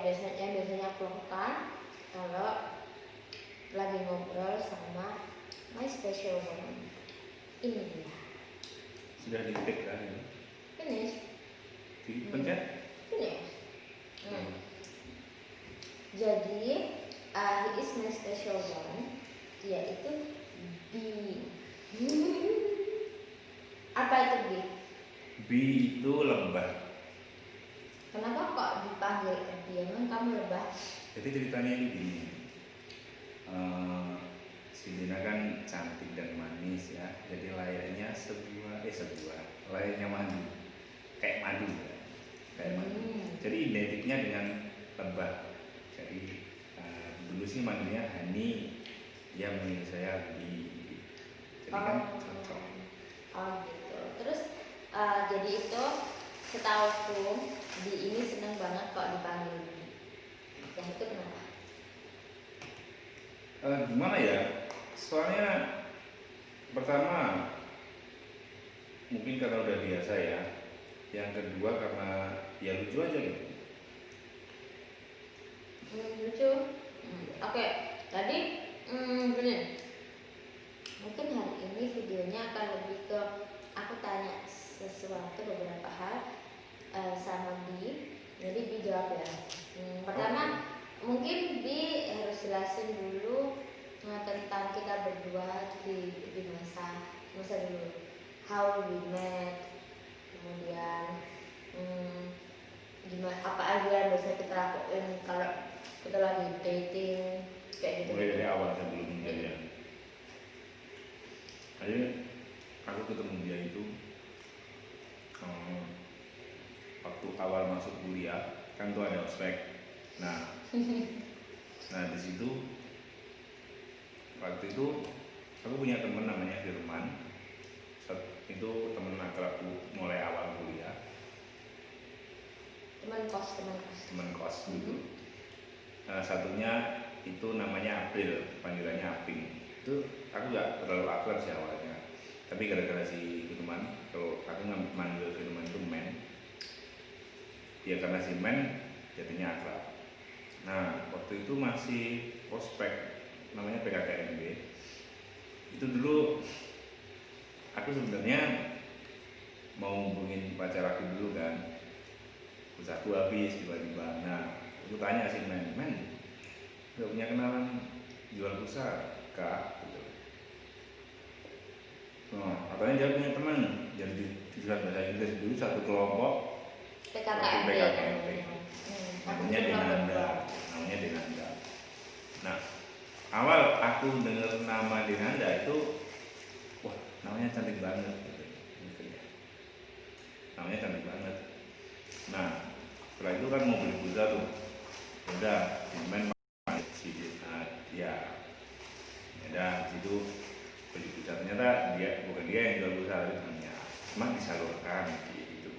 biasanya aku lakukan kalau lagi ngobrol sama my special one. Ini dia. Sudah di-take kan ya? Finish. Dipencet? Finish. Jadi he is my special one. Dia itu B. Apa itu B? B itu lebah. Kenapa kok dipanggil B? Emang kamu lebah? Jadi ceritanya itu gini. Si Dina kan cantik dan manis ya. Jadi layaknya layaknya madu. Kayak madu ya. Kayak madu. Jadi identiknya dengan lebah. Jadi dulu sih manggilnya Hani, dia manggil saya Bi. Jadi kan cocok. Oh gitu. Terus jadi itu setauku Bi ini seneng banget kok dipanggil Bi. Yang itu kenapa? Gimana ya? Soalnya pertama mungkin karena udah biasa ya. Yang kedua karena ya lucu aja gitu. Lucu. Oke. Tadi gini. Mungkin hari ini videonya akan lebih ke aku tanya sesuatu beberapa hal sama Bi. Jadi Bi jawab ya. Pertama mungkin Bi harus jelasin dulu tentang kita berdua di masa dulu. How we met. Kemudian gimana, apa aja yang bisa kita lakuin kalau kita lagi dating kayak gitu. Mulai dari awal sebelum jadian. Jadi aku ketemu dia itu waktu awal masuk kuliah kan tuh ada ospek. Nah di situ waktu itu aku punya teman namanya Firman. Itu teman akrabku mulai awal kuliah. Teman kos gitu. Satunya itu namanya April, panggilannya Aping. Itu aku gak terlalu akrab sih awalnya, tapi gara-gara si Firman, kalau aku nggak manggil Firman itu Men, ya karena si Men jadinya akrab. Nah waktu itu masih ospek, namanya PKKMB. Itu dulu aku sebenarnya mau hubungin pacar aku dulu kan, terus aku habis tiba-tiba. Nah aku tanya si Men, gak punya kenalan jual pulsa kak? Gitu. Nah katanya dia punya teman, jadi jurusan bahasa Inggris dulu satu kelompok PKKMB. Namanya Denanda. Nah awal aku dengar nama Denanda itu, wah namanya cantik banget gitu. Namanya cantik banget. Nah setelah itu kan mau beli pulsa tuh, udah main ya situ beli pulsa. Ternyata bukan dia yang jual pulsa, tapi temannya, cuma disalurkan gitu.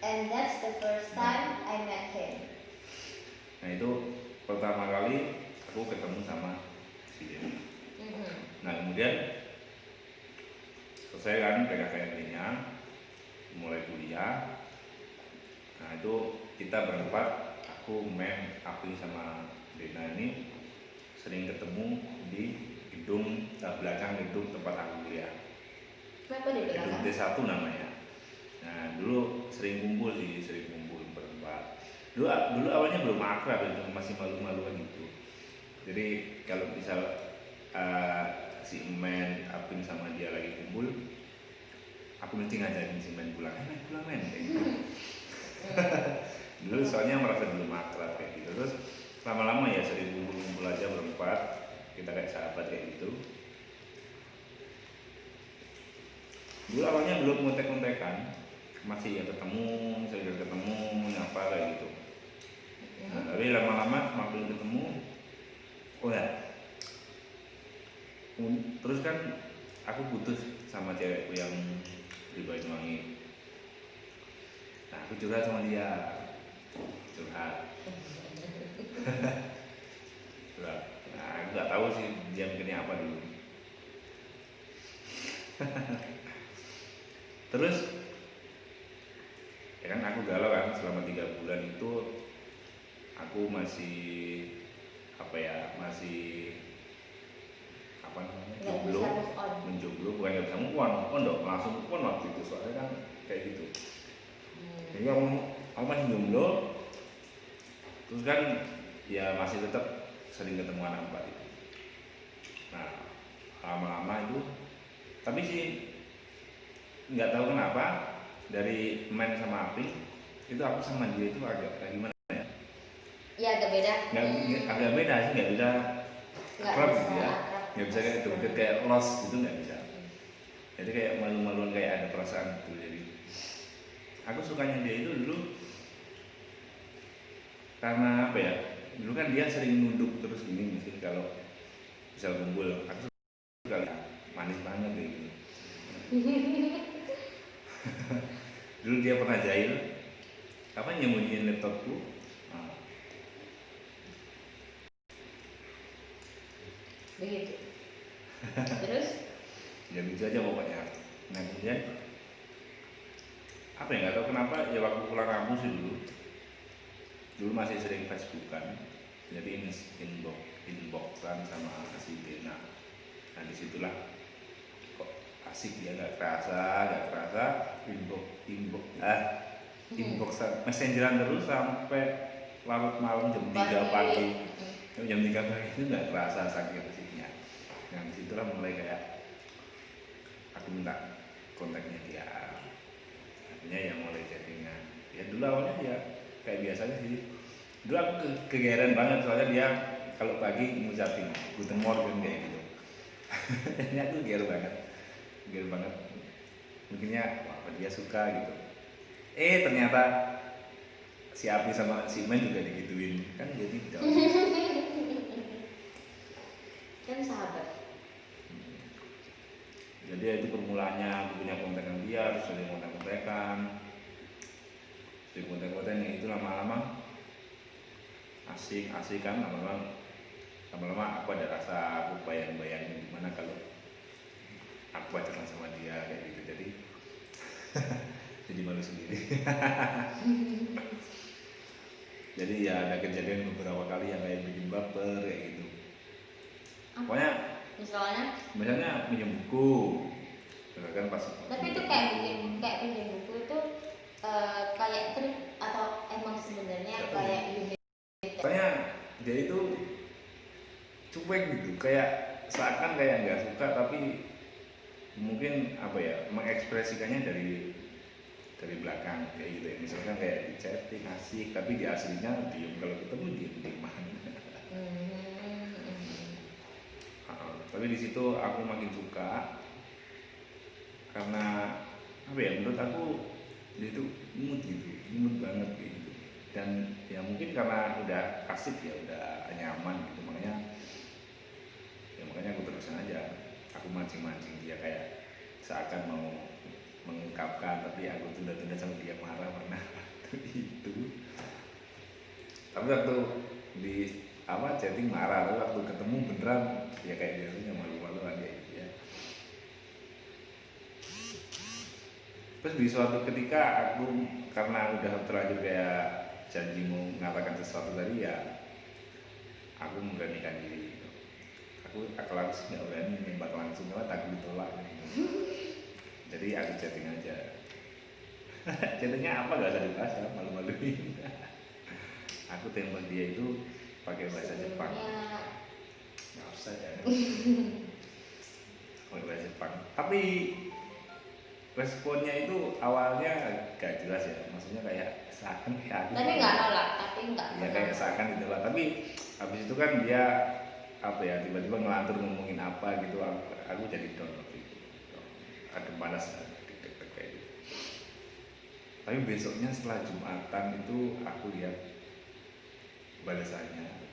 And that's the first time I met him. Nah itu pertama kali aku ketemu sama si dia. Nah kemudian selesai kan PKKMB-nya, mulai kuliah. Nah itu kita berempat, aku, Men, Api sama Dena ini sering ketemu di gedung belakang gedung tempat aku kuliah. Kenapa di belakang? Gedung T1 namanya. Nah dulu sering kumpul berempat. Dulu awalnya belum akrab, itu masih malu-maluan gitu. Jadi kalau misal si Men, Apin sama dia lagi kumpul, aku mesti ngajarin si Men pulang Men kayak gitu. Dulu soalnya merasa belum akrab kayak gitu. Terus lama-lama ya sering kumpul aja berempat, kita kayak sahabat kayak gitu. Dulu awalnya belum kontek-kontekan, masih ya ketemu, nyapa kayak gitu. Nah, tapi lama-lama makin ketemu, oh ya. Terus kan aku putus sama cewekku yang di Banyuwangi. Nah aku curhat sama dia, Nah aku nggak tahu sih dia mikirnya apa dulu. Terus ya kan aku galau kan selama 3 bulan itu aku masih apa namanya Nggak jomblo, bisa move on. menjomblo, bukan nggak bisa move on dong, langsung move on waktu itu soalnya kan kayak gitu. Jadi aku masih jomblo, terus kan ya masih tetap sering ketemu anak 4 itu. Nah lama-lama itu, tapi sih nggak tahu kenapa dari main sama Aping itu aku sama dia itu agak kayak gimana ya? Ya agak beda. Agak beda sih, nggak bisa Nggak akrab bisa gitu ya, akrab. nggak bisa kayak deket kayak lost gitu, nggak bisa. Jadi kayak malu-maluan, kayak ada perasaan gitu. Jadi aku sukanya dia itu dulu karena apa ya? Dulu kan dia sering nunduk terus gini, mungkin kalau bisa kumpul, aku suka lihat manis banget kayak gitu. Dulu dia pernah jahil, apa nyembunyiin laptopku. Nah, Begitu. Terus ya gitu aja pokoknya. Nah kemudian apa ya, nggak tahu kenapa ya waktu pulang kampus sih dulu masih sering Facebookan, jadi inboxan sama si Dena. Nah disitulah kok asik dia, nggak kerasa inboxan messengeran terus sampai larut malam jam 3 pagi. Jam 3 pagi itu nggak kerasa sakit asiknya. Nah disitulah mulai kayak aku minta kontaknya dia, akhirnya ya mulai chattingan. Ya dulu awalnya ya kayak biasanya sih, dulu aku kegeeran banget soalnya dia kalau pagi ngucapin guten morgen kayak gitu. Ini aku geer banget mungkinnya wah, apa dia suka gitu. Ternyata si Api sama si Men juga digituin kan, jadi jauh. kan sahabat. Jadi ya itu permulaannya aku punya kontekan dia, terus sering kontek-kontekan ya, itu lama-lama asik kan, lama-lama aku ada rasa, aku bayang-bayangin gimana kalau aku pacaran sama dia kayak gitu. Jadi jadi malu sendiri. Jadi ya ada kejadian beberapa kali yang kayak bikin baper kayak gitu. Pokoknya misalnya pinjam buku, kan pas. Tapi itu kayak pinjam buku itu kayak trik atau emang sebenarnya kayak unit? Pokoknya dia itu cuek gitu, kayak seakan kayak nggak suka, tapi mungkin apa ya, mengekspresikannya dari belakang kayak gitu ya. Misalkan kayak di chatting asik, tapi di aslinya diem, kalau ketemu diem. Tapi di situ aku makin suka karena apa ya, menurut aku dia itu imut banget kayak gitu. Dan ya mungkin karena udah asik ya, udah nyaman gitu, makanya aku terusin aja. Aku mancing dia kayak seakan mau mengungkapkan, tapi aku tunda-tunda sampai dia marah pernah waktu itu. Tapi waktu di chatting marah, tapi waktu ketemu beneran ya kayak biasanya malu-maluan kayak gitu ya. Terus di suatu ketika aku karena udah terlanjur kayak janji mau mengatakan sesuatu tadi ya, aku memberanikan diri gitu. Aku langsung nggak berani nembak langsung karena takut ditolak gitu. Jadi aku chatting aja. Chattingnya apa gak usah dibahas ya, malu-maluin. Aku tembak dia itu pakai bahasa Jepang. Nggak usah jangan. Pakai bahasa Jepang. Tapi responnya itu awalnya gak jelas ya, maksudnya kayak seakan kayak aku. Tapi nggak nolak, Ya kayak seakan ditolak. Tapi habis itu kan dia apa ya, tiba-tiba ngelantur ngomongin apa gitu, aku jadi down waktu itu. Ada panas deg-deg kayak gitu. Tapi besoknya setelah Jumatan itu aku lihat balasannya.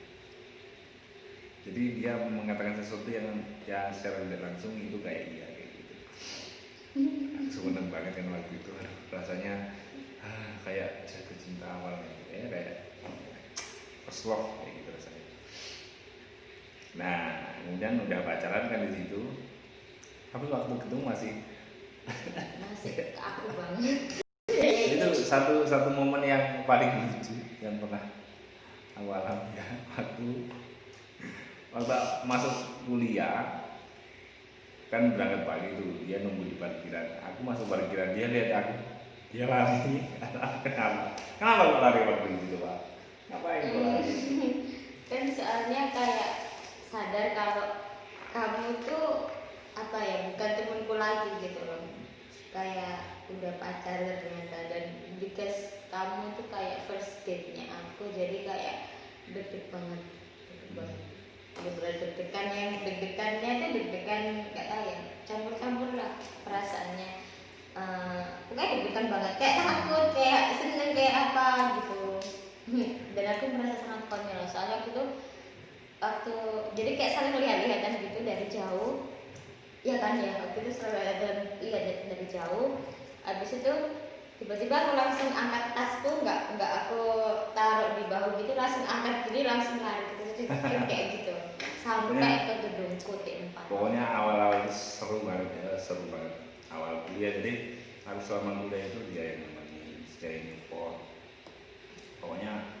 Jadi dia mengatakan sesuatu yang ya secara tidak langsung itu kayak dia kayak gitu. Aku seneng banget kan waktu itu, rasanya kayak jatuh cinta awal gitu ya, kayak first love kayak gitu rasanya. Nah kemudian udah pacaran kan di situ, tapi waktu ketemu masih ke aku banget. itu satu momen yang paling lucu yang pernah aku alami ya. Waktu masuk kuliah kan berangkat pagi tuh, dia nunggu di parkiran. Aku masuk parkiran, dia lihat aku, dia lari. Kenapa kok lari waktu itu Pak? Ngapain kok lari? Kan soalnya kayak sadar kalau kamu tuh apa ya, bukan temanku lagi gitu loh, kayak udah pacaran ternyata. Dan because kamu tuh kayak first date-nya aku, jadi kayak deg-deg banget, bener-bener deg-degan. Yang deg-degannya tuh deg-degan nggak tahu ya, campur-campur lah perasaannya. Pokoknya deg-degan banget, kayak takut, kayak seneng, kayak apa gitu. Dan aku merasa sangat konyol soalnya aku tuh waktu jadi kayak saling lihat-lihatan gitu dari jauh, ya kan ya, waktu itu selalu lihat dari jauh. Habis itu tiba-tiba aku langsung angkat tasku, nggak aku taruh di bahu gitu, langsung angkat gini, langsung lari gitu, kayak gitu sampai ke gedungku T4. Pokoknya awal-awal itu seru banget ya, seru banget awal kuliah. Jadi harus selama kuliah itu dia yang nemenin, dia yang support. Pokoknya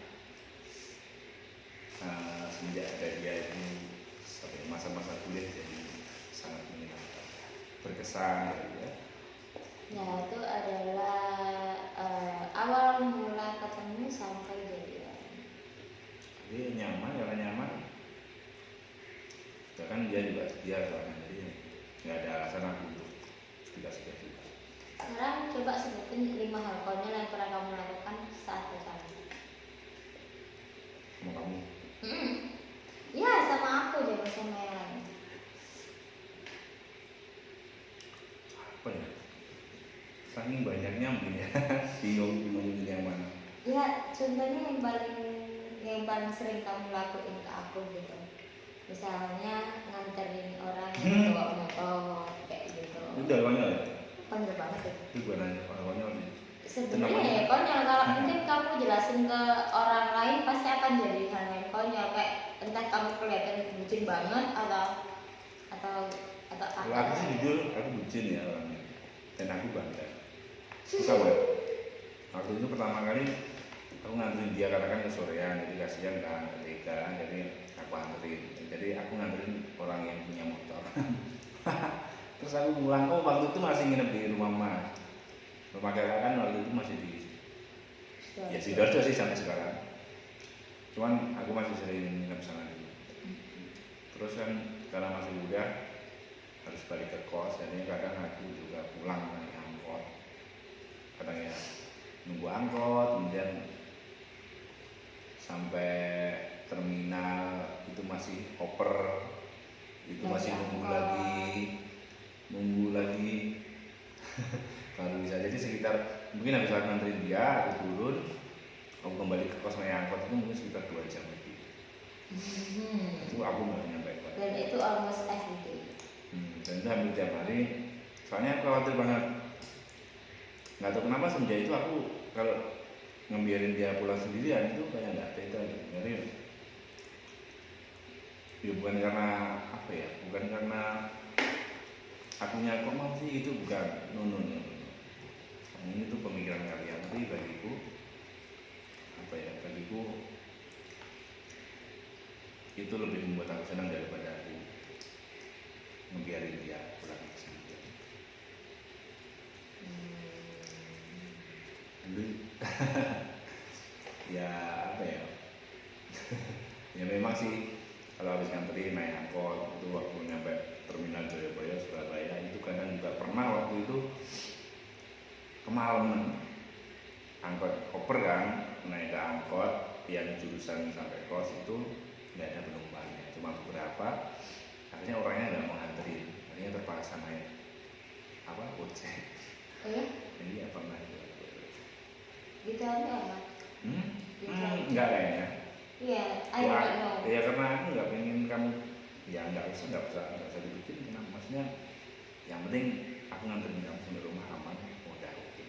semenjak ada dia itu sampai masa-masa kuliah jadi sangat menyenangkan, berkesan gitu ya. Ya itu adalah awal mula ketemu sampai jadian. Jadi nyaman, karena nyaman. Ya kan dia juga setia soalnya, jadi nggak ada alasan aku untuk tidak setia juga. Sekarang coba sebutin 5 hal konyol yang pernah kamu lakukan saat pacaran. Sama kamu? Ya sama aku, jangan sama yang lain. Apa ya? Saking banyaknya mungkin ya, bingung yang mana. Ya contohnya yang paling sering kamu lakuin ke aku gitu. Misalnya nganterin orang yang bawa motor kayak gitu. Itu udah konyol ya? Konyol banget ya. Itu gue nanya konyol nih. Sebenarnya ya konyol, kalau mungkin kamu jelasin ke orang lain pasti akan jadi hal yang konyol, kayak entah kamu kelihatan bucin banget atau Kalau apa. aku sih jujur, aku bucin ya orangnya, dan aku bangga. Suka banget. Waktu itu pertama kali aku nganterin dia karena kan kesorean, jadi kasihan kan ketika, jadi aku anterin. Jadi aku nganterin orang yang punya motor. Terus aku pulang, waktu itu masih nginep di rumah Mas. Rumah kakak kan waktu itu masih di ya Sidoarjo sih sampai sekarang. Cuman aku masih sering nginep sana dulu. Terus kan karena masih muda harus balik ke kos, jadi kadang aku juga pulang naik angkot. Kadang ya nunggu angkot, kemudian sampai terminal itu masih oper, itu masih nunggu lagi baru bisa. Jadi sekitar mungkin habis aku nganterin dia, aku turun, aku kembali ke kos naik angkot itu mungkin sekitar 2 jam lebih. Itu aku nggak nyampe. Dan itu almost everyday. Dan itu hampir tiap hari. Soalnya aku khawatir banget. Nggak tahu kenapa semenjak itu aku kalau ngebiarin dia pulang sendirian itu kayak nggak tega gitu. Jadi ya bukan karena apa ya, bukan karena akunya kok mau sih, itu bukan, no. Ini tuh pemikiran kalian, tapi bagiku apa ya, bagiku itu lebih membuat aku senang daripada aku ngebiarin dia pulang sendirian. Ya apa ya, ya memang sih kalau habis nganterin naik angkot itu waktu nyampe terminal Jayabaya Surabaya itu kadang juga pernah waktu itu kemalaman angkot koper kan, naik ke angkot yang jurusan sampai kos itu nggak ada penumpangnya, cuma beberapa. Akhirnya orangnya nggak mau nganterin, akhirnya terpaksa naik ojek. Oh ya? Jadi ya pernah itu. Detailnya apa? Enggak kayaknya. Iya, I don't know. Ya karena aku nggak pengen kamu, ya nggak usah dibikin. Maksudnya yang penting aku nganterin kamu sampai rumah aman, udah oke.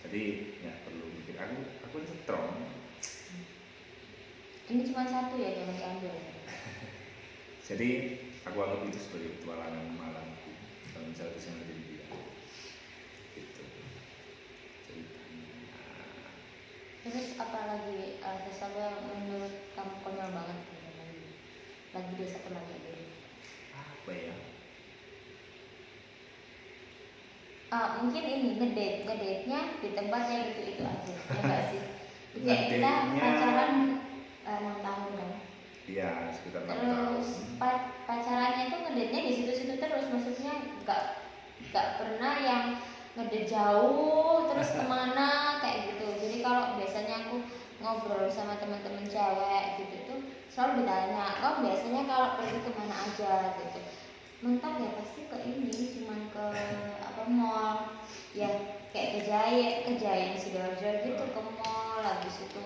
Jadi nggak perlu bikin aku strong. Ini cuma satu ya, jangan diambil. Jadi aku anggap itu sebagai petualangan malamku kalau misalnya bisa ngerti dia. Gitu ceritanya. Terus apalagi sesuatu yang menurut kamu konyol banget gitu, lagi di satu lagi dulu. Apa ya? Mungkin ini ngedate-nya di tempat yang itu aja, ya nggak sih? Kayak kita Ngedate-nya- pacaran 6 tahun kan. Iya, sekitar 6 Terus tahun. pacarannya tuh ngedate-nya di situ-situ terus, maksudnya nggak pernah yang ngedate jauh terus kemana kayak gitu. Jadi kalau biasanya aku ngobrol sama teman-teman cewek gitu tuh selalu ditanya, oh biasanya kalau pergi kemana aja gitu. Mentok ya pasti ke ini, cuman ke apa mall, ya kayak ke Giant Sidoarjo gitu, ke mall, habis itu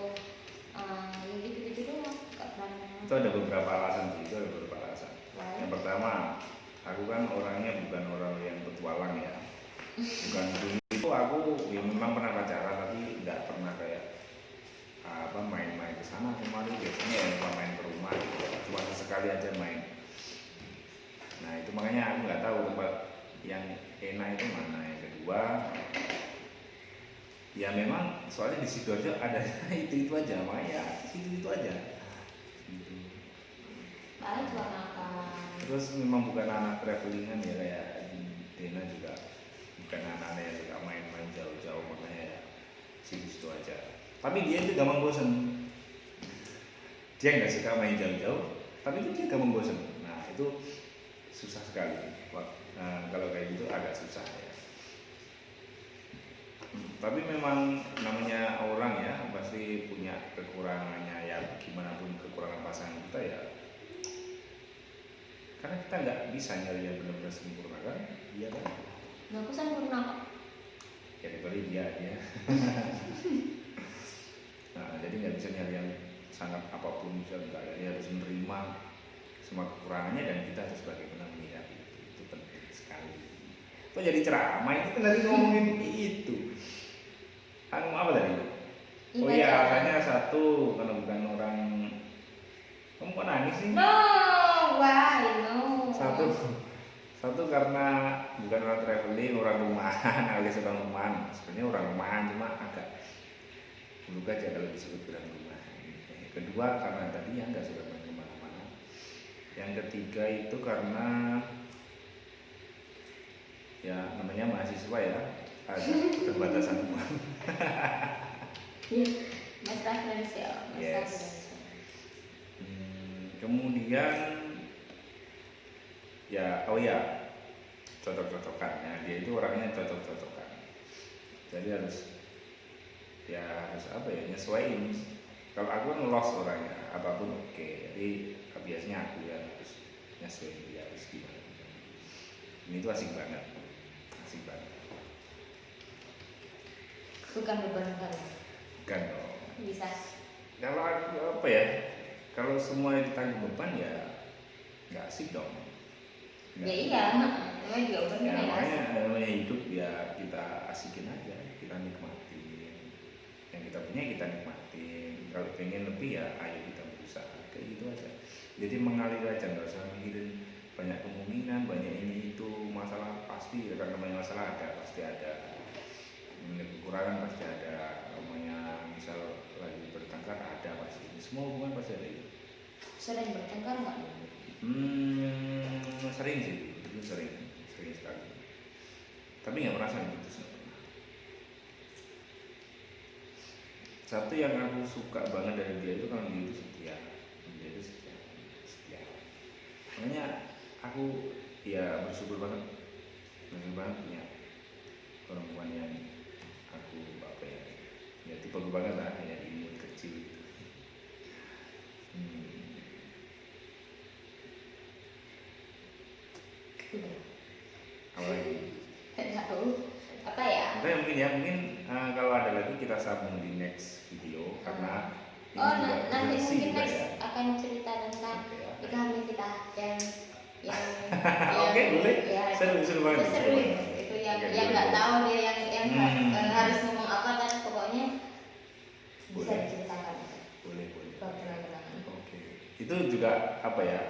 ya gitu-gitu doang, nggak pernah. Itu ada beberapa alasan sih, itu ada beberapa alasan. Yang pertama, aku kan orangnya bukan orang yang petualang ya. Bukan dulu itu aku ya memang pernah pacaran tapi nggak pernah kayak main-main ke sana kemari, biasanya ya cuma main ke rumah gitu. Cuma sekali aja main. Nah itu makanya aku nggak tahu tempat yang enak itu mana. Yang kedua, ya memang soalnya di Sidoarjo ada itu aja, makanya itu aja. Gitu. Paling cuma makan. Terus memang bukan anak travelingan ya, kayak Dena juga bukan anak-anak yang suka main-main jauh-jauh, makanya ya situ aja. Tapi dia itu gampang bosen. Dia nggak suka main jauh-jauh, tapi itu dia gampang bosen. Nah itu susah sekali. Kalau kayak gitu agak susah ya. Tapi memang namanya orang ya pasti punya kekurangannya ya, gimana pun kekurangan pasangan kita ya. Karena kita nggak bisa nyari yang benar-benar sempurna kan, iya kan? Nggak, aku sempurna kok. Ya kecuali dia. Nah jadi nggak bisa nyari yang sangat apapun, bisa enggak, dia harus menerima semua kekurangannya dan kita harus bagaimana menyikapi itu penting sekali. Kok jadi ceramah itu kan tadi ngomongin itu. Anu apa tadi? Oh iya, katanya satu kalau bukan orang, kamu kok nangis sih? No, why no? Satu karena bukan orang traveling, orang rumahan, alias orang rumahan. Sebenarnya orang rumahan cuma agak buluk aja kalau disebut orang rumahan. Kedua karena tadi yang nggak suka main kemana-mana. Yang ketiga itu karena ya namanya mahasiswa ya, ada keterbatasan uang. Mas referensi ya, mas Yes. referensi. Kemudian ya, cocok-cocokannya, dia itu orangnya cocok-cocokan. Jadi harus apa ya, nyesuaiin. Kalau aku kan los orangnya, apapun oke. Jadi biasanya aku yang harus nyesuaiin dia, harus gimana. Ini tuh asik banget. Bukan beban kamu. Bukan dong. Bisa. Kalau aku apa ya, kalau semua ditanggung beban ya nggak asik dong. Ya iya, namanya juga beban Ya, kan ya. makanya namanya hidup ya kita asikin aja, kita nikmatin. Yang kita punya kita nikmatin. Kalau pengen lebih ya ayo kita berusaha, kayak gitu aja. Jadi mengalir aja, nggak usah mikirin banyak kemungkinan, banyak ini itu, masalah pasti ya, kan namanya masalah ada, pasti ada. Kekurangan pasti ada, namanya misal lagi bertengkar ada pasti. Semua hubungan pasti ada itu. Sering bertengkar nggak? Sering sih, itu sering sekali. Tapi nggak pernah saling putus, nggak pernah. Satu yang aku suka banget dari dia itu kalau dia itu setia. Makanya aku ya bersyukur banget punya perempuan yang aku ya tipe gue banget lah, ya imut kecil gitu. Apa lagi? Nggak tahu. Apa ya? Mungkin kalau ada lagi kita sambung di next video karena ini Oh, juga nanti durasi mungkin juga next ya. akan cerita tentang kehamilan kita yang Oke, boleh. ya, Seru banget. itu seru ya. Itu yang Oke, yang nggak boleh. tahu dia yang harus ngomong apa kan, pokoknya bisa Boleh. diceritakan. Boleh. Kenangan. Oke. Itu juga apa ya?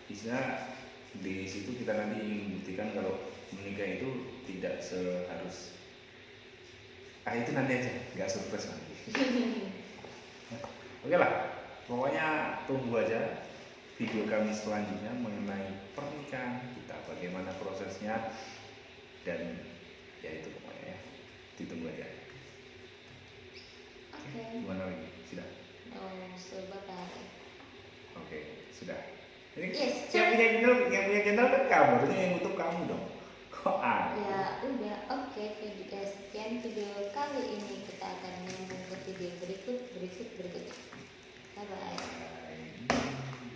Istilah di situ kita nanti ingin membuktikan kalau menikah itu tidak seharus itu nanti aja, nggak surprise nanti. Oke lah, pokoknya tunggu aja video kami selanjutnya mengenai pernikahan kita, bagaimana prosesnya, dan ya itu pokoknya ya, ditunggu aja. Oke. Gimana lagi? Sudah? Oh, sebentar. Oke, sudah. Ini Yes, yang punya channel kan kamu, harusnya yang YouTube kamu dong. Kok ada? Ya udah, oke. Sekian video kali ini, kita akan nyambung ke video berikutnya. Bye bye. Bye.